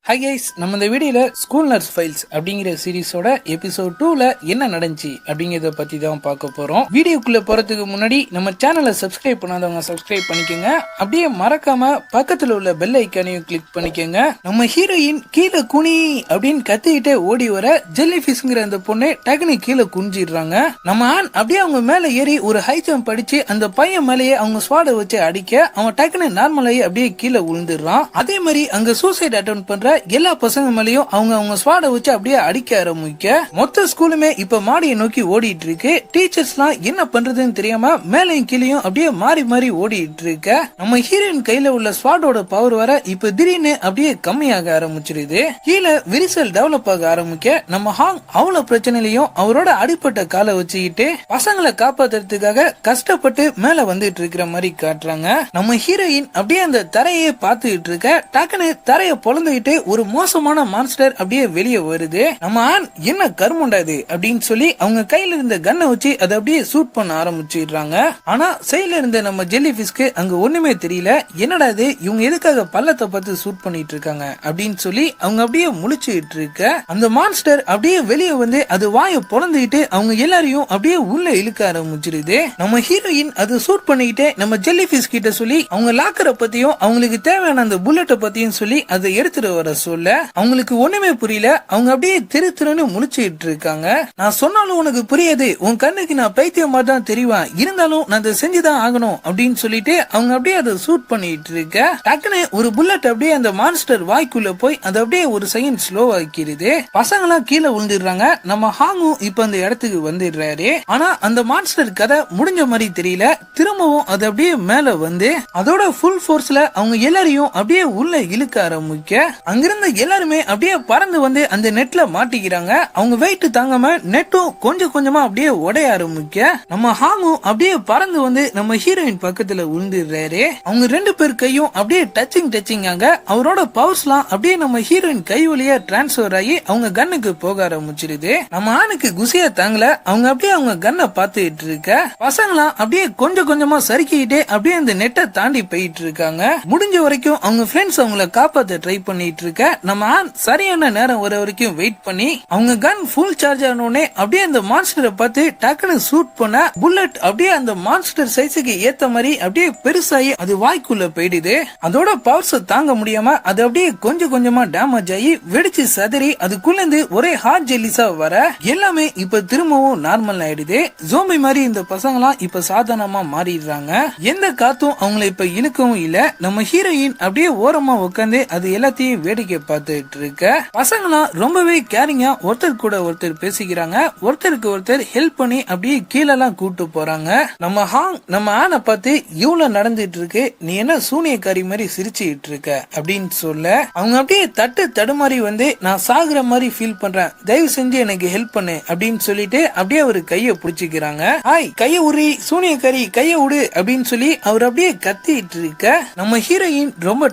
Hi guys, நம்ம இந்த வீடியோல ஸ்கூல் நர்ஸ் ஃபைல்ஸ் அப்படிங்கிற சீரிஸோட எபிசோட் 2ல என்ன நடந்துச்சு அப்படிங்கறத பத்தி தான் பார்க்க போறோம். வீடியோக்குள்ள போறதுக்கு முன்னாடி நம்ம சேனலை சப்ஸ்கிரைப் பண்ணாதவங்க சப்ஸ்கிரைப் பண்ணிக்கோங்க. அப்படியே மறக்காம பக்கத்துல உள்ள பெல் ஐக்கானையும் கிளிக் பண்ணிக்கோங்க. நம்ம ஹீரோயின் கீழே குனி அப்படின்னு கத்திக்கிட்டே ஓடி வர ஜெல்லி ஃபிஷ்ங்கிற அந்த பொண்ணு டக்குனு கீழே குனிஞ்சிடுறாங்க. நம்ம ஆண் அப்படியே அவங்க மேல ஏறி ஒரு ஹை ஜம்ப் அடிச்சு அந்த பையன் மேலேயே அவங்க ஸ்வாட வச்சு அடிக்க அவன் டக்குனு நார்மலாகி அப்படியே கீழே விழுந்துடுறான். அதே மாதிரி அங்க சூசைட் அட்டெம்ப்ட் பண்ற எல்லா பசங்க மேலயும் அவங்க ஸ்வாட வச்சு அப்படியே அடிக்க ஆரம்பிக்க மொத்த ஸ்கூலுமே இப்ப மாடியை நோக்கி ஓடிட்டு இருக்கு. டீச்சர்ஸ் எல்லாம் என்ன பண்றதுன்னு தெரியாம மேலையும் கீழையும் அப்படியே மாறி மாறி ஓடிட்டு இருக்க. நம்ம ஹீரோயின் கையில உள்ள ஸ்வாடோட பவர் வர இப்ப திடீர்னு அப்படியே கம்மியாக ஆரம்பிச்சிருது. கீழே விரிசல் டெவலப் ஆக ஆரம்பிக்க நம்ம ஹாங் அவ்வளவு பிரச்சனையிலையும் அவரோட அடிப்பட்ட காலை வச்சுக்கிட்டு பசங்களை காப்பாத்துறதுக்காக கஷ்டப்பட்டு மேல வந்துட்டு இருக்கிற மாதிரி காட்டுறாங்க. நம்ம ஹீரோயின் அப்படியே அந்த தரையே பார்த்துட்டு இருக்க டக்குன்னு தரையை பொழந்துகிட்டு ஒரு மோசமான மான்ஸ்டர் அப்படியே வெளியே வருது. நம்ம ஆண் என்ன கருமுண்டாது அப்படின்னு சொல்லி அவங்க கையில இருந்த கன்னை வச்சு அதை அப்படியே ஷூட் பண்ண ஆரம்பிச்சிடுறாங்க. ஆனா சைடுல இருந்த நம்ம ஜெல்லி ஃபிஷ்க்கு அங்க ஒண்ணுமே தெரியல. என்னடா இது, இவங்க எதுக்காக பள்ளத்தை பார்த்து ஷூட் பண்ணிட்டு இருக்காங்க அப்படின்னு சொல்லி அவங்க அப்படியே முழிச்சுட்டு இருக்க அந்த மான்ஸ்டர் அப்படியே வெளியே வந்து அது வாயை பொழந்துகிட்டு அவங்க எல்லாரையும் அப்படியே உள்ள இழுக்க ஆரம்பிச்சிருது. நம்ம ஹீரோயின் அதை ஷூட் பண்ணிக்கிட்டே நம்ம ஜெல்லி ஃபிஷ் கிட்ட சொல்லி அவங்க லாக்கரை பத்தியும் அவங்களுக்கு தேவையான அந்த புல்லட்டை பத்தியும் சொல்லி அதை எடுத்துட்டு வர சொல்ல அவங்களுக்கு ஒண்ணுமே புரியல. அவங்க அப்படியே திருன்னு முழிச்சுட்டு இருக்காங்க. நான் சொன்னாலும் உனக்கு புரியாது, உன் கண்ணுக்கு நான் பைத்தியமா தான் தெரிவேன், இருந்தாலும் நான் அதை செஞ்சுதான் ஆகணும் அப்படின்னு சொல்லிட்டு அவங்க அப்படியே அதை ஷூட் பண்ணிட்டு இருக்க டக்குன்னு ஒரு புல்லட் அப்படியே அந்த மான்ஸ்டர் வாய்க்குள்ள போய் அதை அப்படியே ஒரு செகண்ட் ஸ்லோ ஆக்கிடுது. பசங்க எல்லாம் கீழே விழுந்துடுறாங்க. நம்ம ஹாங்கும் இப்ப அந்த இடத்துக்கு வந்துடுறாரு. ஆனா அந்த மான்ஸ்டர் கதை முடிஞ்ச மாதிரி தெரியல. திரும்பவும் அது அப்படியே மேல வந்து அதோட ஃபுல் ஃபோர்ஸ்ல அவங்க எல்லாரையும் அப்படியே உள்ள இழுக்க ஆரம்பிக்க அங்கிருந்த எல்லாருமே அப்படியே பறந்து வந்து அந்த நெட்ல மாட்டிக்கிறாங்க. அவங்க வெயிட் தாங்காம நெட்டும் கொஞ்சம் கொஞ்சமா அப்படியே உடைய ஆரம்பிக்க நம்ம ஹாங்கும் அப்படியே பறந்து வந்து நம்ம ஹீரோயின் பக்கத்துல விழுந்துடுறாரு. அவங்க ரெண்டு பேர் கையும் அப்படியே டச்சிங் ஆக அவரோட பவர்ஸ்லாம் அப்படியே நம்ம ஹீரோயின் கை வழியா டிரான்ஸ்பர் ஆகி அவங்க கன்னுக்கு போக ஆரம்பிச்சிருது. நம்ம ஆணுக்கு குசியா தாங்கல. அவங்க அப்படியே அவங்க கன்னை பார்த்துட்டு இருக்க பசங்களாம் அப்படியே கொஞ்சம் கொஞ்சமா சறுக்கிட்டே அப்படியே அந்த நெட்டை தாண்டி போயிட்டு இருக்காங்க. முடிஞ்ச வரைக்கும் அவங்க ஃப்ரெண்ட்ஸ் அவங்கள காப்பாத்த ட்ரை பண்ணிட்டு இருக்க நம்ம சரியான நேரம் வர வரைக்கும் வெயிட் பண்ணி அவங்க கன் ஃபுல் சார்ஜ் ஆனோடனே அப்படியே அந்த மான்ஸ்டரை பார்த்து டக்குனு ஷூட் பண்ண புல்லட் அப்படியே அந்த மான்ஸ்டர் சைஸுக்கு ஏத்த மாதிரி அப்படியே பெருசாகி அது வாய்க்குள்ள போயிடுது. அதோட பவர்ஸ் தாங்க முடியாம அது அப்படியே கொஞ்சம் கொஞ்சமா டேமேஜ் ஆகி வெடிச்சு சதறி அதுக்குள்ள இருந்து ஒரே ஹார்ட் ஜெல்லிஸா வர எல்லாமே இப்ப திரும்பவும் நார்மல் ஆயிடுது. ஜோம்பி மாதிரி இந்த பசங்களாம் இப்ப சாதாரணமா மாறிடுறாங்க. எந்த காத்தும் அவங்களை இப்ப இழுக்கவும் இல்ல. நம்ம ஹீரோயின் அப்படியே ஓரமா உட்காந்து அது எல்லாத்தையும் வேடிக்கை பார்த்துட்டு இருக்க பசங்களாம் ரொம்பவே கேரிங்கா ஒருத்தர் கூட ஒருத்தர் பேசிக்கிறாங்க. ஒருத்தருக்கு ஒருத்தர் ஹெல்ப் பண்ணி அப்படியே கீழெல்லாம் கூட்டு போறாங்க. நம்ம ஹாங் நம்ம ஆனை பார்த்து இவ்வளவு நடந்துட்டு இருக்கு, நீ என்ன சூனியக்காரி மாதிரி சிரிச்சுட்டு இருக்க அப்படின்னு சொல்ல அவங்க அப்படியே தடுமாறி வந்து நான் சாகுற மாதிரி ஃபீல் பண்றேன், தயவு செஞ்சு எனக்கு ஹெல்ப் பண்ணு அப்படின்னு சொல்லிட்டு அப்படியே அவரு கைய பிடிச்சிக்கிறாங்க. ஹாய், கைய உரி, சூனியக்காரி கைய விடு அப்படின்னு சொல்லி அவர் அப்படியே கத்திட்டு இருக்க நம்ம ஹீரோயின் ரொம்ப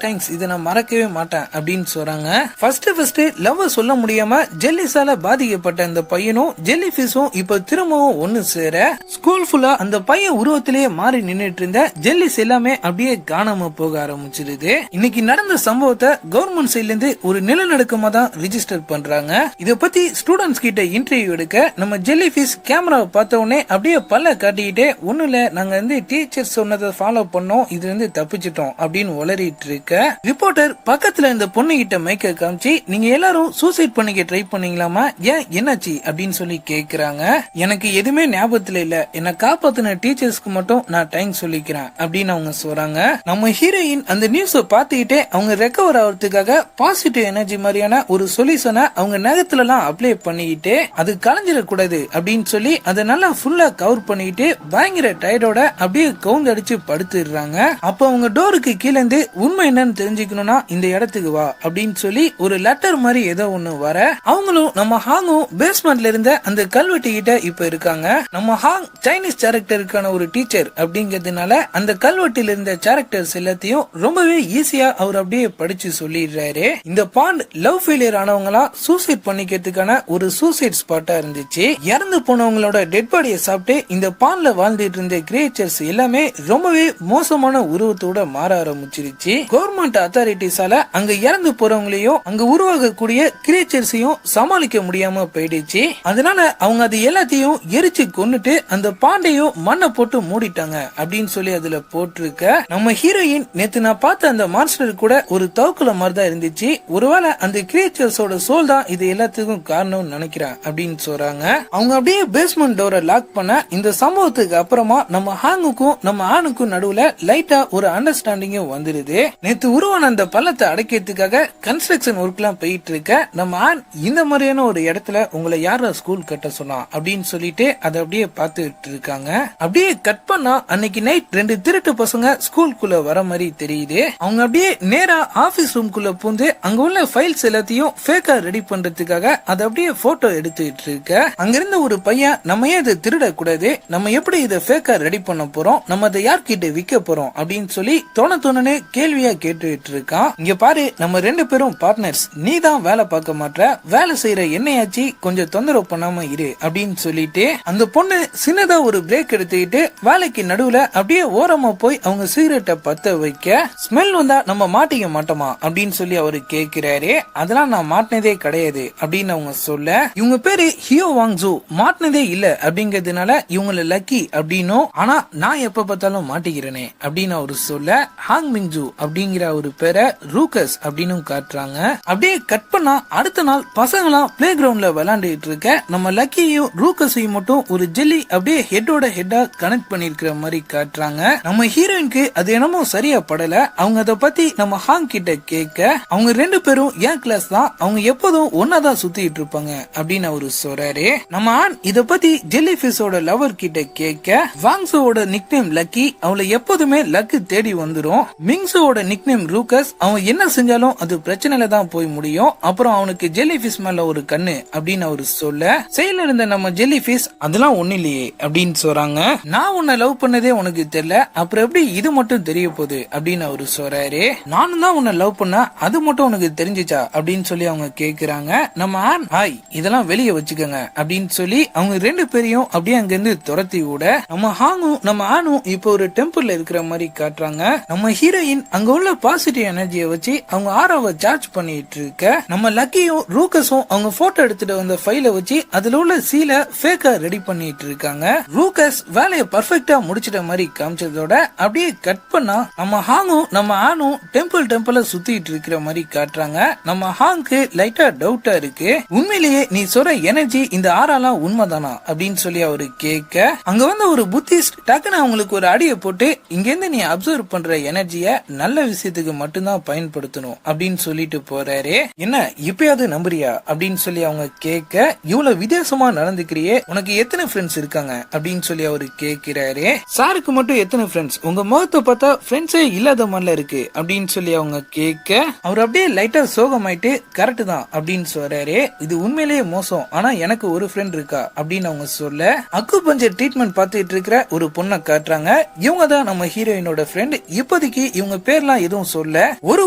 தேங்க்ஸ் இதை நான் மறக்கவே மாட்டேன் அப்படின்னு சொல்றாங்க. ஃபர்ஸ்ட் லவ் சொல்ல முடியாம ஜெல்லிஸால பாதிக்கப்பட்ட அந்த பையனும் ஜெல்லி ஃபிஷும் இப்ப திரும்பவும் ஒண்ணு சேர ஸ்கூல் ஃபுல்லா அந்த பையன் உருவத்திலேயே மாறி நின்னுட்டு இருந்த ஜெல்லிஸ் எல்லாமே அப்படியே காணாம போக ஆரம்பிச்சிருது. இன்னைக்கு நடந்த சம்பவத்தை கவர்மெண்ட் சைட்ல இருந்து ஒரு நிலநடுக்கமா தான் ரிஜிஸ்டர் பண்றாங்க. இத பத்தி ஸ்டூடெண்ட்ஸ் கிட்ட இன்டர்வியூ எடுக்க நம்ம ஜெல்லி ஃபிஷ் கேமராவை பார்த்த உடனே அப்படியே பல்ல காட்டிக்கிட்டே ஒண்ணு இல்ல, நாங்க வந்து டீச்சர் சொன்னதை ஃபாலோ பண்ணோம், இதுல இருந்து தப்பிச்சிட்டோம் அப்படின்னு உளறிட்டு இருக்க ரிப்போர்ட்டர் பக்கத்துல இந்த பொண்ணு கிட்ட மைக்க காமிச்சு நீங்க எல்லாரும் சூசைட் பண்ணிக்க ட்ரை பண்ணீங்களாமா, ஏன் என்னாச்சு அப்படின்னு சொல்லி கேக்குறாங்க. எனக்கு எதுவுமே ஞாபகத்துல இல்ல, என்ன காப்பாத்தின டீச்சர்ஸ்க்கு மட்டும் நான் டைம் சொல்லிக்கிறேன் அப்படின்னு அவங்க சொல்றாங்க. நம்ம ஹீரோயின் அந்த நியூஸ பாத்துக்கிட்டே அவங்க ரெக்கவர் ஆகிறதுக்காக பாசிட்டிவ் எனர்ஜி மாதிரியான ஒரு சொல்யூஷனை அவங்க நகத்துல எல்லாம் அப்ளை பண்ணிக்கிட்டு அது கலைஞ்சிடக்கூடாது அப்படின்னு சொல்லி அதை நல்லா ஃபுல்லா கவர் பண்ணிக்கிட்டு பயங்கர டயர்டோட அப்படியே கவுந்து அடிச்சு படுத்துடுறாங்க. அப்ப அவங்க டோருக்கு கீழே இருந்து உண்மை என்னன்னு தெரிஞ்சுக்கணும்னா இந்த இடத்துக்கு வா அப்படின்னு சொல்லி ஒரு லெட்டர் மாதிரி ஏதோ ஒண்ணு வர அவங்களும் நம்ம ஹாங்கும் பேஸ்மெண்ட்ல இருந்த அந்த கல்வெட்டு கிட்ட இப்ப இருக்காங்க. நம்ம ஹாங் சைனீஸ் கேரக்டருக்கான ஒரு டீச்சர் அப்படிங்கிறதுனால அந்த கல்வெட்டில் இருந்த கேரக்டர்ஸ் எல்லாத்தையும் ரொம்பவே ஈஸியா அவர் அப்படியே படிச்சு சொல்லிடுறாரு. இந்த பாண்ட் லவ் ஃபெயிலியர் ஆனவங்களா சூசைட் பண்ணிக்கிறதுக்கான ஒரு சூசைட் ஸ்பாட்டா இருந்துச்சு. இறந்து போனவங்களோட டெட் பாடியை சாப்பிட்டு இந்த பாண்ட்ல வாழ்ந்துட்டு இருந்த கிரியேச்சர்ஸ் எல்லாமே ரொம்பவே மோசமான உருவத்தோட மாற ஆரம்பிச்சிருச்சு. கவர்மெண்ட் அத்தாரிட்டிஸால அங்க இறந்து போறவங்களையும் அங்க உருவாகக்கூடிய கிரியேச்சர்ஸையும் சமாளிக்க முடியாம போயிடுச்சு. அதனால அவங்க அது எல்லாத்தையும் எரிச்சு கொன்னுட்டு அந்த பாண்டையும் மண்ணை போட்டு மூடிட்டாங்க அப்படின்னு சொல்லி அதுல போட்டிருக்க. நம்ம ஹீரோயின் நேத்து நான் பார்த்த அந்த மான்ஸ்டர் கூட ஒரு தவக்குல மாதிரி தான் இருந்துச்சு. ஒருவேளை அந்த கிரியேச்சர்ஸோட சோல் தான் இது எல்லாத்துக்கும் காரணம்னு நினைக்கிறேன் அப்படின்னு சொல்றாங்க. அவங்க அப்படியே பேஸ்மெண்ட் டோரை லாக் பண்ண இந்த சம்பவத்துக்கு அப்புறமா நம்ம ஹாங்குக்கும் நம்ம ஆணுக்கும் நடுவுல லைட்டா ஒரு அண்டர்ஸ்டாண்டிங்கும் வந்துருது. நேத்து உருவான அந்த பள்ளத்தை அடைக்கிறதுக்காக கன்ஸ்ட்ரக்ஷன் ஒர்க் எல்லாம் போயிட்டு இருக்க. நம்ம ஆண் இந்த மாதிரியான ஒரு இடத்துல உங்களை யார ஸ்கூல் கட்ட சொன்னா அப்படின்னு சொல்லிட்டு அதை அப்படியே பார்த்துட்டு இருக்காங்க. அப்படியே கட் பண்ணா அன்னைக்கு நைட் 2 திருட்டு பசங்க ஸ்கூலுக்குள்ள வர மாதிரி தெரியுது. அவங்க அப்படியே நேரா ஆபீஸ் ரூம்குள்ள பூந்து அங்க உள்ள ஃபைல்ஸ் எல்லாத்தையும் ஃபேக்கா ரெடி பண்றதுக்காக அதை அப்படியே போட்டோ எடுத்துட்டு இருக்க. அங்கிருந்த ஒரு பையன் நம்ம ஏன் இதை திருடக்கூடாது, நம்ம எப்படி இதை ஃபேக்கா ரெடி பண்ண போறோம், நம்ம அதை யார்கிட்ட விற்க போறோம் அப்படின்னு சொல்லி தோணு கேள்வியா கேட்டுட்டு இருக்கான். இங்க பாரு, நம்ம 2 பேரும் பார்ட்னர்ஸ், நீ தான் வேலை பார்க்க மாட்ட, வேலை செய்யற என்னையாச்சு கொஞ்சம் தொந்தரவு பண்ணாம இரு அப்படின்னு சொல்லிட்டு அந்த பொண்ணு சின்னதா ஒரு பிரேக் எடுத்துக்கிட்டு வேலைக்கு நடுவுல அப்படியே ஓரமா போய் அவங்க சிகரெட்டை பத்த வைக்க. ஸ்மெல் வந்தா நம்ம மாட்டிக்க மாட்டோமா அப்படின்னு சொல்லி அவரு கேட்கிறாரு. அதெல்லாம் நான் மாட்டினதே கிடையாது அப்படின்னு அவங்க சொல்ல, இவங்க பேரு ஹியோ வாங்ஸு, மாட்டினதே இல்ல அப்படிங்கறதுனால இவங்கள லக்கி அப்படின்னும், ஆனா நான் எப்ப பார்த்தாலும் மாட்டிக்கிறேனே அப்படின்னு அவரு சொல்ல, ஹாங் மிங்ஜு அப்படிங்கிற ஒரு பேரை ரூகஸ் அப்படின்னு காட்டுறாங்க. அப்படியே கட் பண்ணா அடுத்த நாள் பசங்களாம் பிளே கிரவுண்ட்ல விளையாண்டுட்டு இருக்க. நம்ம லக்கியையும் ரூகஸையும் மட்டும் ஒரு ஜெல்லி அப்படியே ஹெட்டோட ஹெட்டா கனெக்ட் பண்ணிருக்கிற மாதிரி காட்டுறாங்க. நம்ம ஹீரோயினுக்கு அது என்னமோ சரியா படல. அவங்க அதை பத்தி நம்ம ஹாங் கிட்ட கேட்க, அவங்க 2 பேரும் ஏன் கிளாஸ் தான், அவங்க எப்போதும் ஒன்னாதான் சுத்திட்டு இருப்பாங்க அப்படின்னு அவரு சொல்றாரு. நம்ம ஆண் இத பத்தி ஜெல்லி பிஷோட லவர் கிட்ட கேட்க, வாங்ஸோட நிக்நேம் லக்கி, அவளை எப்போதுமே லக்கு தேடி வந்துரும். மிங்ஸோட நிக்நேம் ரூகஸ், அவன் என்ன செஞ்சாலும் அது பிரச்சனையில தான் போய் முடியும். அப்புறம் அவனுக்கு ஜெல்லி பிஷ் மேல ஒரு கண்ணு அப்படின்னு அவரு சொல்ல, செயல இருந்த நம்ம ஜெல்லி பிஷ் அதெல்லாம் ஒண்ணு இல்லையே அப்படின்னு சொல்றாங்க. நான் உன்னை லவ் பண்ணதே உனக்கு தெரியல, அப்புறம் எப்படி இது மட்டும் தெரிய போகுது அப்படின்னு அவரு சொல்றாரு. நானும் தான் உன்னை லவ் பண்ண, அது மட்டும் உனக்கு தெரிஞ்சிச்சா அப்படின்னு சொல்லி அவங்க கேக்குறாங்க. நம்ம ஆண், ஹாய் இதெல்லாம் வெளியே வச்சுக்கோங்க அப்படின்னு சொல்லி அவங்க 2 பேரையும் அப்படியே அங்க இருந்து துரத்தி விட, நம்ம ஹாங்கும் நம்ம ஆணும் இப்போ ஒரு டெம்பிள்ல இருக்கிற மாதிரி காட்டுறாங்க. நம்ம ஹீரோயின் அங்க உள்ள பாசிட்டிவ் எனர்ஜியை வச்சு அவங்க ஆராவை சார்ஜ் பண்ணிட்டு இருக்க. நம்ம லக்கியும் ரூகஸும் அவங்க போட்டோ எடுத்துட்டு வந்த ஃபைலை வச்சு அதுல உள்ள சீல ஃபேக்கா ரெடி பண்ணிட்டு இருக்காங்க. ரூகஸ் வேலையை பர்ஃபெக்டா முடிச்சிட்ட மாதிரி காமிச்சதோட அப்படியே கட் பண்ணா நம்ம ஹாங்கும் நம்ம ஆணும் டெம்பிள சுத்திட்டு இருக்கிற மாதிரி காட்டுறாங்க. நம்ம ஹாங்க்கு லைட்டா டவுட்டா இருக்கு, உண்மையிலேயே நீ சொல்ற எனர்ஜி இந்த ஆறாலாம் உண்மைதானா அப்படின்னு சொல்லி அவரு கேட்க, அங்க வந்து ஒரு புத்திஸ்ட் டக்குன்னு அவங்களுக்கு ஒரு அடியை போட்டு, இங்க இருந்து நீ அப்சர்வ் பண்ற எனர்ஜிய நல்ல விஷயத்துக்கு மட்டும்தான் பயன்படுத்தணும் அப்படின்னு சொல்லிட்டு போறாரு. என்ன இப்பயாவது நம்புறியா அப்படின்னு சொல்லி அவங்க கேட்க, இவ்வளவு வித்தியாசமா நடந்துக்கிறியே, உனக்கு எத்தனை ஃப்ரெண்ட்ஸ் இருக்காங்க அப்படின்னு சொல்லி அவரு கேட்கிறாரு. சாருக்கு மட்டும் எத்தனை ஃப்ரெண்ட்ஸ், உங்க முகத்தை பார்த்தா ஃப்ரெண்ட்ஸே இல்லாத மாதிரில இருக்கு அப்படின்னு சொல்லி அவங்க கேட்க, அவர் அப்படியே லைட்டா சோகமாயிட்டு கரெக்ட் தான் அப்படின்னு சொல்றாரு. இது உண்மையிலேயே மோசம், ஆனா எனக்கு ஒரு ஃப்ரெண்ட் இருக்கா அப்படின்னு அவங்க சொல்ல, அக்கு பஞ்சர் ட்ரீட்மெண்ட் பார்த்துட்டு இருக்கிற ஒரு பொண்ணை காட்டுறாங்க. இவங்க தான் நம்ம ஹீரோயினோட ஃப்ரெண்ட். இப்போதைக்கு இவங்க பேர்லாம் எதுவும் சொல்ல, ஒரு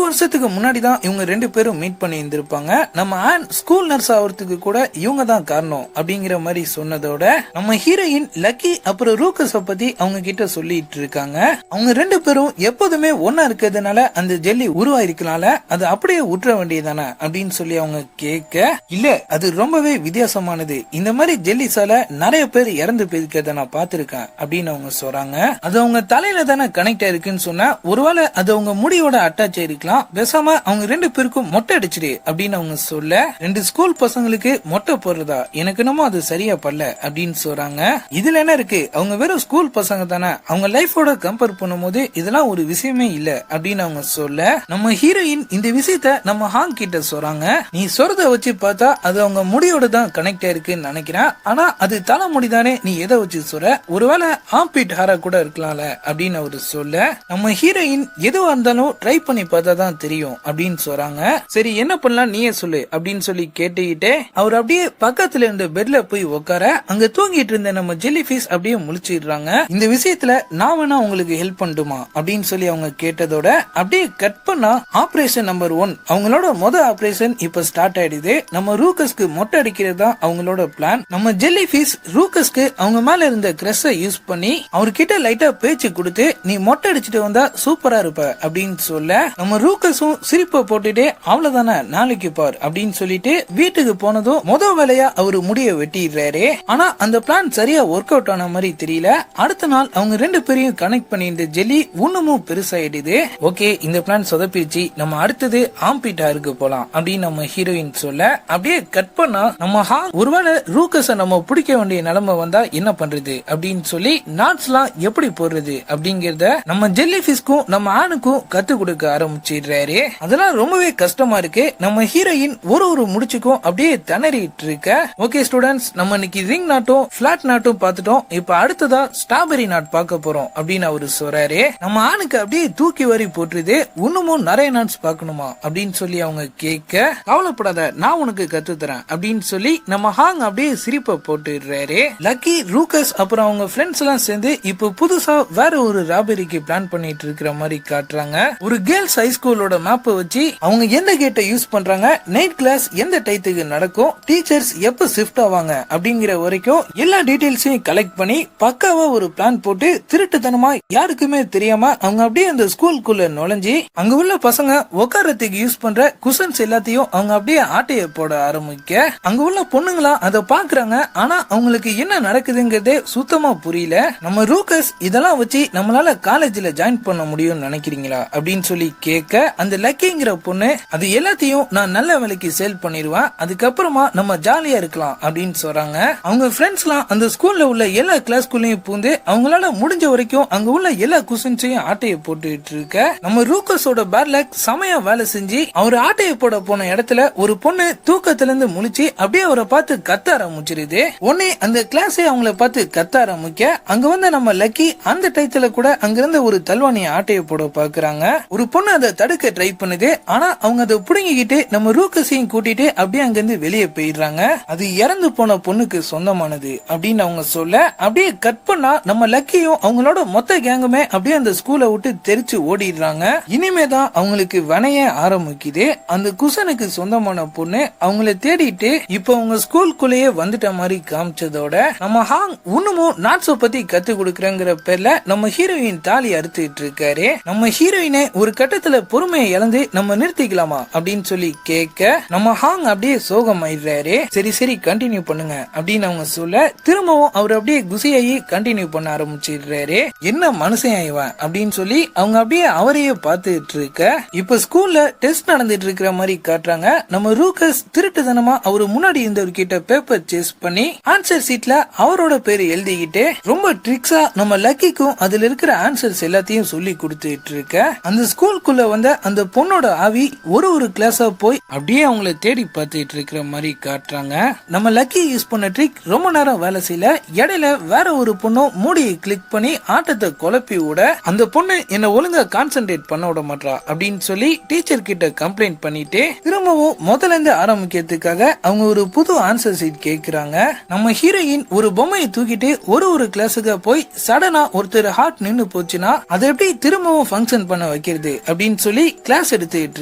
வருஷத்துக்கு முன்னாடி தான் இவங்க 2 பேரும் மீட் பண்ணி இருந்திருப்பாங்க. நம்ம ஆன் ஸ்கூல் நர்ஸ் ஆகிறதுக்கு கூட இவங்க தான் காரணம் அப்படிங்கிற மாதிரி சொன்னதோட நம்ம ஹீரோயின் லக்கி அப்புறம் ரூகஸ பத்தி அவங்க கிட்ட சொல்லிட்டு இருக்காங்க. அவங்க 2 பேரும் எப்போதுமே ஒன்னா இருக்கிறதுனால அந்த ஜெல்லி உருவாயிருக்கனால அது அப்படியே உற்ற வேண்டியதானே அப்படின்னு சொல்லி அவங்க கேட்க, இல்ல அது ரொம்பவே வித்தியாசமானது, இந்த மாதிரி ஜெல்லிஸால நிறைய பேர் இறந்து போயிருக்கிறத நான் பாத்திருக்கேன் அப்படின்னு அவங்க சொல்றாங்க. அது அவங்க தலையில தானே கனெக்ட் ஆயிருக்குன்னு சொன்னா, ஒருவேளை அது அவங்க முடியோட அட்டாச் ஆயிருக்கலாம், பேசாம அவங்க 2 பேருக்கும் மொட்டை அடிச்சிடு அப்படின்னு அவங்க சொல்ல, 2 ஸ்கூல் பசங்களுக்கு மொட்டை போடுறதா எனக்கு என்னமோ அது சரியா படல அப்படின்னு சொல்றாங்க. இதுல என்ன இருக்கு, அவங்க வெறும் ஸ்கூல் பசங்க தானே, அவங்க லைஃபோட கம்பேர் பண்ணும்போது இதெல்லாம் ஒரு விஷயமே இல்ல அப்படின்னு அவங்க சொல்ல, நம்ம ஹீரோயின் இந்த விஷயத்த நம்ம ஹாங் கிட்ட சொல்றாங்க. நீ சொல்றத வச்சு பார்த்தா அது அவங்க முடியோட தான் கனெக்ட் ஆயிருக்குன்னு நினைக்கிறேன், ஆனா அது தலை முடிதானே, நீ எதை வச்சு சொல்ற, ஒருவேளை ஆம்பீட் ஹாரா கூட இருக்கலாம்ல அப்படின்னு அவரு சொல்ல, நம்ம ஹீரோயின் எதுவா இருந்தாலும் ட்ரை பண்ணி பார்த்தா தான் தெரியும் அப்படின்னு சொல்றாங்க. சரி என்ன பண்ணலாம் நீயே சொல்லு அப்படின்னு சொல்லி கேட்டுக்கிட்டே அவர் அப்படியே பக்கத்துல இருந்த பெட்ல போய் உட்கார, அங்க தூங்கிட்டு இருந்த நம்ம ஜெல்லி ஃபிஷ் அப்படியே முழிச்சிடுறாங்க. இந்த விஷயத்துல நான் வேணா உங்களுக்கு ஹெல்ப் பண்ணட்டுமா அப்படின்னு சொல்லி அவங்க கேட்டதோட அப்படியே கட் பண்ணா ஆபரேஷன் நம்பர் 1 அவங்களோட ஆபரேஷன் இப்ப ஸ்டார்ட் ஆயிடுது. நம்ம ரூகஸ்க்கு மொட்டை அடிக்கிறது தான் அவங்களோட பிளான். நம்ம ஜெல்லி ஃபிஷ் ரூகஸ்க்கு அவங்க மேல இருந்த கிரஷ யூஸ் பண்ணி அவர்கிட்ட லைட்டா பேச்சு கொடுத்து, நீ மொட்டை அடிச்சுட்டு வந்தா சூப்பரா இருப்ப அப்படின்னு சொல்ல, நம்ம ரூகஸ் ரூக்கஸும் சிரிப்பை போட்டுட்டே அவ்வளவுதானே நாளைக்கு பார் அப்படின்னு சொல்லிட்டு வீட்டுக்கு போனதும் முதல் வேலையா அவரு முடிய வெட்டிடுறாரு. ஆனா அந்த பிளான் சரியா ஒர்க் அவுட் ஆன மாதிரி தெரியல. அடுத்த நாள் அவங்க ரெண்டு பேரையும் கனெக்ட் பண்ணி இந்த ஜெல்லி இன்னமும் பெருசாயிடுது. ஓகே, இந்த பிளான் சொதப்பிடுச்சு, நம்ம அடுத்தது ஆம்பிட்டாருக்கு போலாம் அப்படின்னு நம்ம ஹீரோயின் சொல்ல அப்படியே கட் பண்ணா நம்ம ஹாங் ஒருவேளை ரூக்கஸ நம்ம பிடிக்க வேண்டிய நிலைமை வந்தா என்ன பண்றது அப்படின்னு சொல்லி நாட்ஸ் எல்லாம் எப்படி போடுறது அப்படிங்கறத நம்ம ஜெல்லி பிஷ்க்கும் நம்ம ஆணுக்கும் கத்து கொடுக்க ஆரம்பிச்சிடுறாரு. அதெல்லாம் ரொம்பவே கஷ்டமா இருக்கு. நம்ம ஹீரோயின் ஒரு முடிச்சுக்கும் அப்படியே திணறிட்டு இருக்க. ஓகே ஸ்டூடெண்ட்ஸ், நம்ம இன்னைக்கு ரிங் நாட்டும் பிளாட் நாட்டும் பார்த்துட்டோம். இப்ப அடுத்ததா ஸ்ட்ராபெரி நாட் பார்க்க போறோம் அப்படின்னு அவரு சொல்றாரு. நம்ம ஆணுக்கு அப்படியே தூக்கி வரி போட்டுருது. இன்னமும் நிறைய நாட்ஸ் பார்க்கணுமா அப்படின்னு சொல்லி அவங்க கேட்க, கவலைப்படாத நான் உனக்கு கத்து தரேன் அப்படின்னு சொல்லி நம்ம ஹாங் அப்படியே சிரிப்பை போட்டுடுறாரு. லக்கி, ரூக்கஸ் அப்புறம் அவங்க ஃப்ரெண்ட்ஸ் எல்லாம் சேர்ந்து இப்ப புதுசா வேற ஒரு ராபரிக்கு பிளான் பண்ணிட்டு இருக்கிற மாதிரி காட்டுறாங்க. ஒரு கேர்ள்ஸ் ஹை ஸ்கூலோட மேப்பை வச்சு அவங்க எந்த கேட்டை யூஸ் பண்றாங்க, நைட் கிளாஸ் எந்த டைத்துக்கு நடக்கும், டீச்சர்ஸ் எப்ப ஷிஃப்ட் ஆவாங்க அப்படிங்கிற வரைக்கும் எல்லா டீடைல்ஸையும் கலெக்ட் பண்ணி பக்காவா ஒரு பிளான் போட்டு திருட்டுத்தனமா யாருக்குமே தெரியாம அவங்க அப்படியே அந்த ஸ்கூலுக்குள்ள நுழைஞ்சி அங்க உள்ள பசங்க உட்காரத்துக்கு யூஸ் பண்ற குஷன்ஸ் எல்லாத்தையும் அவங்க அப்படியே ஆட்டைய போட ஆரம்பிக்க அங்க உள்ள பொண்ணுங்களா அதை பாக்குறாங்க. ஆனா அவங்களுக்கு என்ன நடக்குதுங்கிறதே சுத்தமா புரியல. நம்ம ரூக்கஸ் இதெல்லாம் வச்சு நம்மளால காலேஜ்ல ஜாயின் பண்ண முடியும்னு நினைக்கிறீங்களா அப்படின்னு சொல்லி கேட்க, அந்த லக்கிங்கிற பொண்ணு அது எல்லாத்தையும் நான் நல்ல வேலைக்கு சேல் பண்ணிடுவேன், அதுக்கப்புறமா நம்ம ஜாலியா இருக்கலாம் அப்படின்னு சொல்றாங்க. அவங்க ஃப்ரெண்ட்ஸ் எல்லாம் அந்த ஸ்கூல்ல உள்ள எல்லா கிளாஸ்குள்ளயும் பூந்து அவங்களால முடிஞ்ச வரைக்கும் அங்க உள்ள எல்லா குஷன்ஸையும் ஆட்டைய போட்டுட்டு இருக்க நம்ம ரூக்கஸோட பேட் லக் சமய வேலை செஞ்சு அவர் ஆட்டைய போட போன இடத்துல ஒரு பொண்ணு தூக்கத்துல இருந்து முழிச்சு அப்படியே அவரை பார்த்து கத்த ஆரம்பிச்சிருது. உடனே அந்த கிளாஸே அவங்கள பார்த்து கத்த ஆரம்பிக்க அங்க வந்து நம்ம லக்கி அந்த டைத்துல கூட அங்கிருந்த ஒரு தல்வானிய ஆட்டைய போட பாக்குறாங்க. ஒரு பொண்ணு அதை தடுக்க ட்ரை பண்ணுது. ஆனா அவங்க அதை புடுங்கிக்கிட்டு நம்ம ரூக்கஸையும் கூட்டிட்டு அப்படியே அங்கிருந்து வெளியே போயிடுறாங்க. அது இறந்து போன பொண்ணுக்கு சொந்தமானது அப்படின்னு அவங்க சொல்ல அப்படியே கட் பண்ணா நம்ம லக்கியும் அவங்களோட மொத்த கேங்குமே அப்படியே அந்த ஸ்கூலை விட்டு தெரிச்சு ஓடிடுறாங்க. இனிமேதான் அவங்களுக்கு வனைய ஆரம்பிக்குது. அந்த குசனுக்கு சொந்தமான பொண்ணு அவங்கள தேடிட்டு இப்ப அவங்க ஸ்கூலுக்குள்ளேயே வந்துட்ட மாதிரி காமிச்சதோட நம்ம ஹாங் இன்னமும் நாட்ஸ பத்தி கத்து கொடுக்கறங்கிற பேர்ல நம்ம ஹீரோயின் தாலி அறுத்துட்டு இருக்காரு. நம்ம ஹீரோயினை ஒரு கட்டத்துல பொறுமையை இழந்து நம்ம நிறுத்திக்கலாமா அப்படின்னு சொல்லி கேட்க நம்ம ஹாங் அப்படியே சோகம் ஆயிடுறாரு. சரி கண்டினியூ பண்ணுங்க அப்படின்னு அவங்க சொல்ல திரும்பவும் அவர் அப்படியே குசியாயி கண்டினியூ பண்ண ஆரம்பிச்சிடுறாரு. என்ன மனுஷன் ஆயிவன் அப்படின்னு சொல்லி அவங்க அப்படியே அவரையே பார்த்துட்டு இருக்க இப்ப ஸ்கூல்ல டெஸ்ட் நடந்துட்டு இருக்கிற மாதிரி காட்டுறாங்க. நம்ம ரூக்கஸ் திருட்டுத்தனமா அவரு முன்னாடி இருந்தவர்கிட்ட பேப்பர் சேஸ் பண்ணி ஆன்சர் சீட்ல அவரோட பேரு எழுதிக்கிட்டு ரொம்ப ட்ரிக்ஸா நம்ம லக்கிக்கும் அதுல இருக்கிற ஆன்சர்ஸ் எல்லாத்தையும் சொல்லி கொடுத்துட்டு இருக்க அந்த ஸ்கூலுக்குள்ள வந்த அந்த பொண்ணோட ஆவி ஒரு கிளாஸா போய் அப்படியே அவங்கள தேடி பார்த்துட்டு இருக்கிற மாதிரி காட்டுறாங்க. நம்ம லக்கி யூஸ் பண்ண ட்ரிக் ரொம்ப நேரம் வேலை செய்யல. இடையில வேற ஒரு பொண்ணும் மூடியை கிளிக் பண்ணி ஆட்டத்தை குழப்பி விட அந்த பொண்ணு என்ன ஒழுங்கா கான்சென்ட்ரேட் பண்ண விட மாட்டா அப்படின்னு சொல்லி டீச்சர் கிட்ட கம்ப்ளைண்ட் பண்ணிட்டு திரும்பவும் முதல்ல இருந்து ஆரம்பிக்கிறதுக்காக அவங்க ஒரு புது ஆன்சர் சீட் கேக்குறாங்க. நம்ம ஹீரோயின் ஒரு பொம்மையை தூக்கிட்டு ஒரு கிளாஸுக்கு போய் சடனா ஒருத்தர் ஹார்ட் நின்னு போச்சுன்னா அதை எப்படி திரும்பவும் ஃபங்க்ஷன் பண்ண வைக்கிறது அப்படின்னு சொல்லி கிளாஸ் எடுத்துட்டு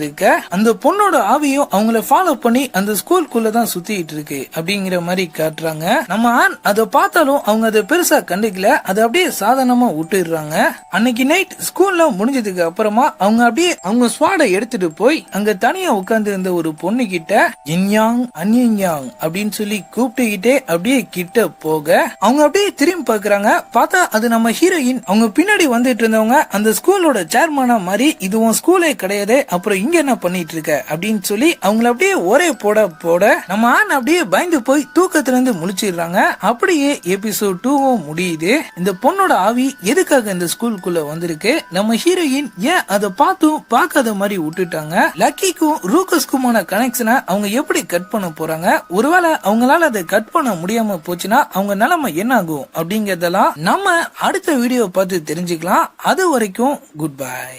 இருக்க அந்த பொண்ணோட ஆவியும் அவங்கள ஃபாலோ பண்ணி அந்த ஸ்கூலுக்குள்ளதான் சுத்திட்டு இருக்கு அப்படிங்கிற மாதிரி காட்டுறாங்க. நம்ம ஆன் அதை பார்த்தாலும் அவங்க அதை பெருசா கண்டுக்கல, அதை அப்படியே சாதாரணமா விட்டுடுறாங்க. அன்னைக்கு நைட் ஸ்கூல்ல முடிஞ்சதுக்கு அப்புறமா அவங்க அப்படியே அவங்க ஸ்வாடை எடுத்துட்டு போய் அங்க தனியா உட்கார்ந்து இருந்த ஒரு பொண்ணு கிட்ட இன்யாங் அன்யாங் அப்படின்னு சொல்லி கூப்பிட்டுக்கிட்டே அப்படியே கிட்ட போக அவங்க அப்படியே திரும்பி பாக்குறாங்க. பார்த்தா அது நம்ம ஹீரோயின். அவங்க பின்னாடி வந்துட்டு இருந்தவங்க அந்த ஸ்கூலோட சேர்மனா மாதிரி இது உன் ஸ்கூலே கிடையாது, அப்புறம் இங்க என்ன பண்ணிட்டு இருக்க அப்படின்னு சொல்லி அவங்கள அப்படியே ஒரே போட நம்ம ஆன் அப்படியே பயந்து போய் தூக்கத்துல இருந்து முழிச்சிடுறாங்க. அப்படியே எபிசோட் 2 முடியுது. இந்த பொண்ணோட ஆவி எதுக்காக இந்த ஸ்கூலுக்குள்ள வந்திருக்கு, நம்ம ஹீரோயின் ஏன் அதை பார்த்தும் பார்க்காத மாதிரி விட்டுட்டாங்க, லக்கிக்கும் ரூக்கஸ்க்குமான கனெக்ஷனை அவங்க எப்படி கட் பண்ண போறாங்க, ஒருவேளை அவங்களால அதை கட் பண்ண முடியாம போச்சுன்னா அவங்க நிலைமை என்ன ஆகும் அப்படிங்கறதெல்லாம் நம்ம அடுத்த வீடியோ பார்த்து தெரிஞ்சுக்கலாம். அது வரைக்கும் குட் பை.